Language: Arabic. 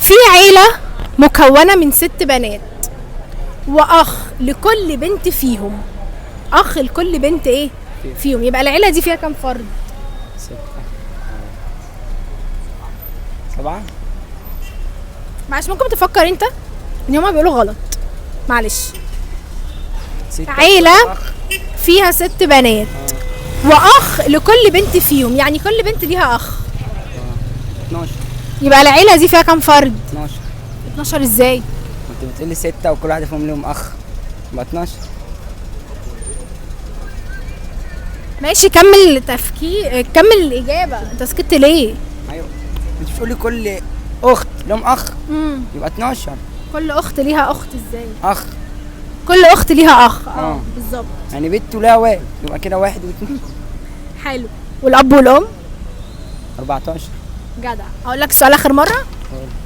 في عيلة مكونة من 6 بنات واخ لكل بنت فيهم. اخ لكل بنت ايه فيهم، يبقى العيلة دي فيها كام فرد؟ 6 7. معلش ممكن تفكر انت ان هما بيقولوا غلط؟ معلش. 6 عيلة فيها 6 بنات واخ لكل بنت فيهم، يعني كل بنت ليها اخ. 12. يبقى العيلة دي فيها كام فرد؟ 12. 12 ازاي؟ انت بتقولي 6 وكل واحدة فيهم لهم اخ، يبقى 12. ماشي كمل تفكير، كمل الاجابة، انت سكت ليه؟ ايوه انت بتقولي كل اخت لهم اخ، امم يبقى 12 كل اخت ليها اخت ازاي؟ اخ. كل اخت ليها اخ، اه. بالظبط. يعني بنت ولها واد، يبقى كده 1 و2. حلو. والاب والام؟ 14. جدع. هقول لك سؤال اخر مرة.